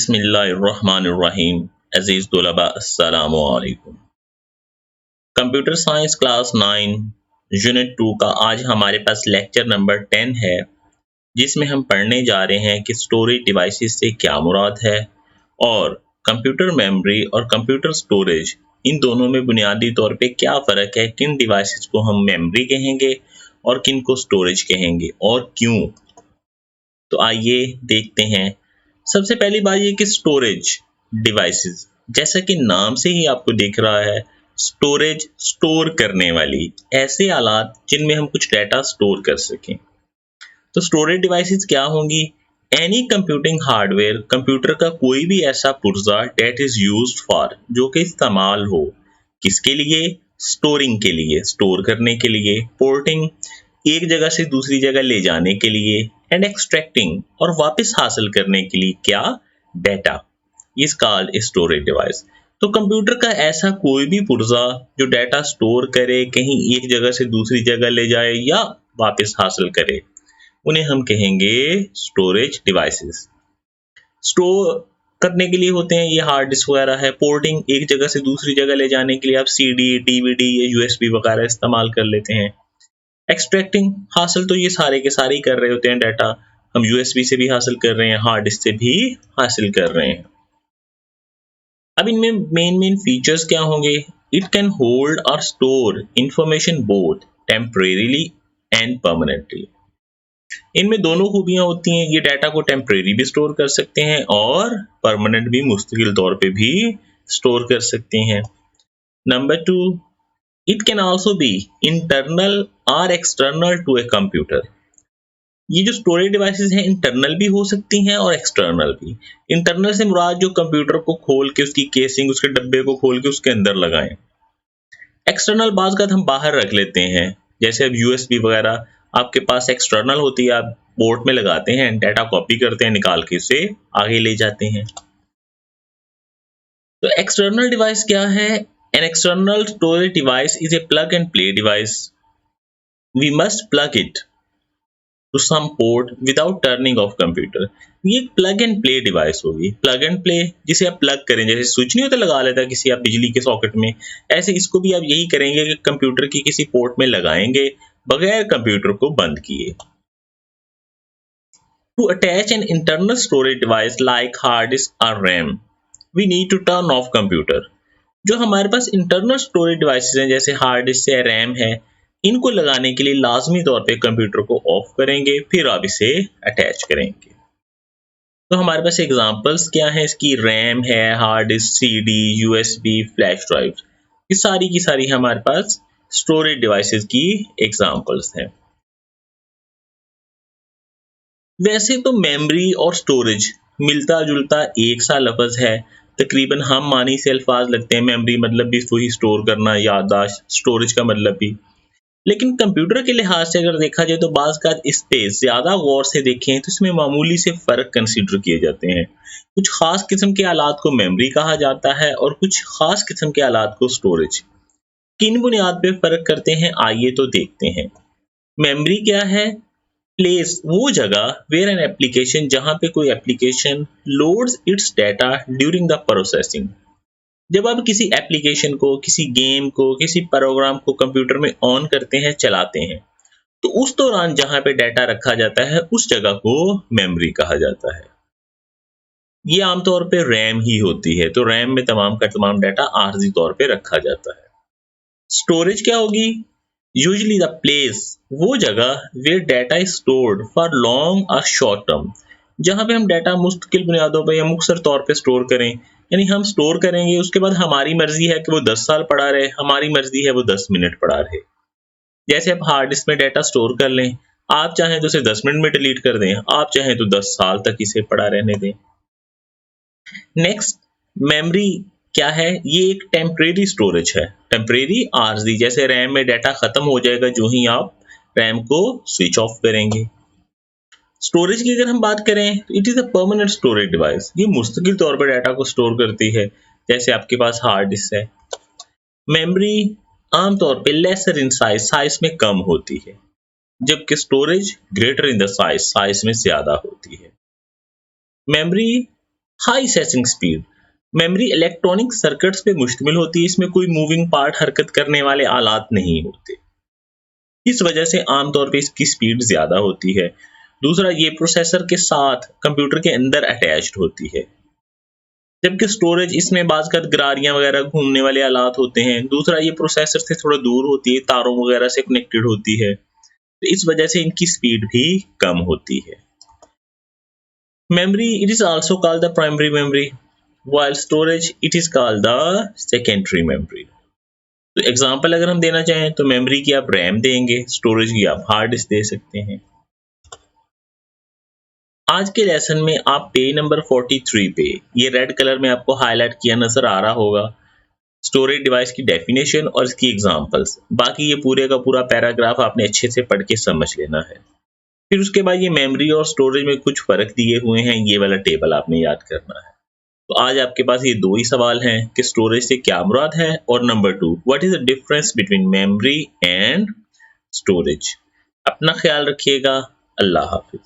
बिस्मिल्लाहिर्रहमानिर्रहीम। अज़ीज़ तुलबा अस्सलामु अलैकुम। कंप्यूटर साइंस क्लास 9 यूनिट 2 का आज हमारे पास लेक्चर नंबर 10 है, जिसमें हम पढ़ने जा रहे हैं कि स्टोरेज डिवाइसेस से क्या मुराद है और कंप्यूटर मेमोरी और कंप्यूटर स्टोरेज इन दोनों में बुनियादी तौर पे क्या फ़र्क है, किन डिवाइसेस को हम मेमोरी कहेंगे और किन को स्टोरेज कहेंगे और क्यों। तो आइए देखते हैं। सबसे पहली बात ये कि स्टोरेज डिवाइसेस, जैसा कि नाम से ही आपको दिख रहा है, स्टोरेज स्टोर करने वाली ऐसे आलात जिनमें हम कुछ डाटा स्टोर कर सकें। तो स्टोरेज डिवाइसेस क्या होंगी? एनी कंप्यूटिंग हार्डवेयर, कंप्यूटर का कोई भी ऐसा पुर्जा डेट इज यूज्ड फॉर, जो कि इस्तेमाल हो किसके लिए? स्टोरिंग के लिए, स्टोर करने के लिए, पोर्टिंग एक जगह से दूसरी जगह ले जाने के लिए, एंड एक्सट्रैक्टिंग और वापस हासिल करने के लिए क्या? Data is called storage device. तो कंप्यूटर का ऐसा कोई भी पुर्जा जो डाटा स्टोर करे, कहीं एक जगह से दूसरी जगह ले जाए या वापस हासिल करे, उन्हें हम कहेंगे स्टोरेज डिवाइसेस। स्टोर करने के लिए होते हैं ये हार्ड डिस्क वगैरह है। पोर्टिंग एक जगह से दूसरी जगह ले जाने के लिए आप सीडी, डीवीडी या यूएसबी वगैरह इस्तेमाल कर लेते हैं। एक्सट्रैक्टिंग, हासिल तो ये सारे के सारे ही कर रहे होते हैं डाटा, हम यूएसबी से भी हासिल कर रहे हैं, हार्ड डिस्क से भी हासिल कर रहे हैं। अब इनमें मेन फीचर्स क्या होंगे? इट कैन होल्ड और store information both temporarily and permanently. इनमें दोनों खूबियां होती हैं, ये डाटा को टेम्परेरी भी स्टोर कर सकते हैं और परमानेंट भी, मुस्तकिल तौर पे भी स्टोर कर सकते हैं। Number 2, it can also be internal और एक्सटर्नल टू ए कंप्यूटर। ये जो स्टोरेज डिवाइसेस हैं इंटरनल भी हो सकती हैं और एक्सटर्नल भी। इंटरनल से मुराद जो कंप्यूटर को खोल के, उसकी केसिंग, उसके डब्बे को खोल के उसके अंदर लगाएं। एक्सटर्नल बाज़ का हम बाहर रख लेते हैं, जैसे अब यूएसबी वगैरह आपके पास एक्सटर्नल होती है, आप पोर्ट में लगाते हैं, डाटा कॉपी करते हैं, निकाल के उसे आगे ले जाते हैं। तो एक्सटर्नल डिवाइस क्या है? An external storage device is a plug and play device. We must plug it to some port without turning off computer. ये प्लग एंड प्ले डिवाइस होगी। प्लग एंड प्ले, जिसे आप प्लग करें, जैसे switch नहीं होता लगा लेता किसी आप बिजली के सॉकेट में, ऐसे इसको भी आप यही करेंगे कि कंप्यूटर की किसी पोर्ट में लगाएंगे बगैर कंप्यूटर को बंद किए। To attach an internal storage device like hard disk और RAM, we need to turn off computer. जो हमारे पास इंटरनल स्टोरेज डिवाइसेस हैं, जैसे हार्ड डिस्क है, रैम है, इनको लगाने के लिए लाजमी तौर पे कंप्यूटर को ऑफ करेंगे, फिर आप इसे अटैच करेंगे। तो हमारे पास एग्जांपल्स क्या हैं इसकी? रैम है, hard disk, CD, USB, flash drive, ये सारी की सारी हमारे पास स्टोरेज डिवाइसेस की एग्जांपल्स हैं। वैसे तो मेमोरी और स्टोरेज मिलता जुलता एक सा लफ्ज़ है, तकरीबन हम मानी से अल्फाज लगते हैं। मेमोरी मतलब भी वही स्टोर करना, याददाश्त, स्टोरेज का मतलब भी। लेकिन कंप्यूटर के लिहाज से अगर देखा जाए तो बाज़ का इस पे ज़्यादा गौर से देखें तो इसमें मामूली से फ़र्क कंसीडर किए जाते हैं। कुछ ख़ास किस्म के आलात को मेमोरी कहा जाता है और कुछ ख़ास किस्म के आलात को स्टोरेज। किन बुनियाद पे फ़र्क करते हैं, आइए तो देखते हैं। मेमोरी क्या है? प्लेस, वो जगह वेयर एन एप्लीकेशन, जहाँ पे कोई application loads it's data during the processing. जब आप किसी एप्लीकेशन को, किसी गेम को, किसी प्रोग्राम को कंप्यूटर में ऑन करते हैं, चलाते हैं, तो उस दौरान जहां पे डाटा रखा जाता है उस जगह को मेमोरी कहा जाता है। ये आमतौर पे रैम ही होती है, तो रैम में तमाम का तमाम डाटा आर्जी तौर पे रखा जाता है। स्टोरेज क्या होगी? यूजुअली द प्लेस, वो जगह where data is stored for long और शॉर्ट टर्म, जहां पे हम डाटा मुस्तकिल बुनियादों पर या मुख्तसर तौर पे स्टोर करें। यानी हम स्टोर करेंगे, उसके बाद हमारी मर्जी है कि वो 10 साल पड़ा रहे, हमारी मर्जी है वो 10 मिनट पड़ा रहे। जैसे आप हार्ड डिस्क में डाटा स्टोर कर लें, आप चाहें तो उसे 10 मिनट में डिलीट कर दें, आप चाहें तो 10 साल तक इसे पड़ा रहने दें। नेक्स्ट, मेमोरी क्या है? ये एक टेम्परेरी स्टोरेज है, टेम्परेरी आर्जी। जैसे रैम में डाटा खत्म हो जाएगा जो ही आप रैम को स्विच ऑफ करेंगे। स्टोरेज की अगर हम बात करें तो it is a permanent storage device. ये मुस्तकिल तौर पर डाटा को स्टोर करती है। जैसे आपके पास हार्ड डिस्क है। मेमोरी आमतौर पे लेसर इन साइज, साइज में कम होती है, जबकि storage greater in the size, size में ज़्यादा होती है। Memory high sensing speed, memory electronic circuits पे मुश्तमिल होती है, इसमें कोई मूविंग पार्ट हरकत करने वाले आलात नहीं होते, इस वजह से आमतौर पे इसकी स्पीड ज़्यादा होती है। दूसरा, ये प्रोसेसर के साथ कंप्यूटर के अंदर अटैच्ड होती है, जबकि स्टोरेज इसमें बाज़ गरारियाँ वगैरह घूमने वाले आलात होते हैं। दूसरा, ये प्रोसेसर से थोड़ा दूर होती है, तारों वगैरह से कनेक्टेड होती है, तो इस वजह से इनकी स्पीड भी कम होती है। Memory, it is also called the primary memory, while storage it is called the secondary memory। तो एग्जांपल अगर हम देना चाहें तो मेमोरी की आप रैम देंगे, स्टोरेज की आप हार्ड डिस्क दे सकते हैं। आज के लेसन में आप पेज नंबर 43 पे ये रेड कलर में आपको हाईलाइट किया नजर आ रहा होगा, स्टोरेज डिवाइस की डेफिनेशन और इसकी एग्जांपल्स। बाकी ये पूरे का पूरा पैराग्राफ आपने अच्छे से पढ़ के समझ लेना है। फिर उसके बाद ये मेमोरी और स्टोरेज में कुछ फर्क दिए हुए हैं, ये वाला टेबल आपने याद करना है। तो आज आपके पास ये दो ही सवाल हैं कि स्टोरेज से क्या मुराद है, और number 2, what is the difference between memory and storage. अपना ख्याल रखिएगा। अल्लाह हाफिज।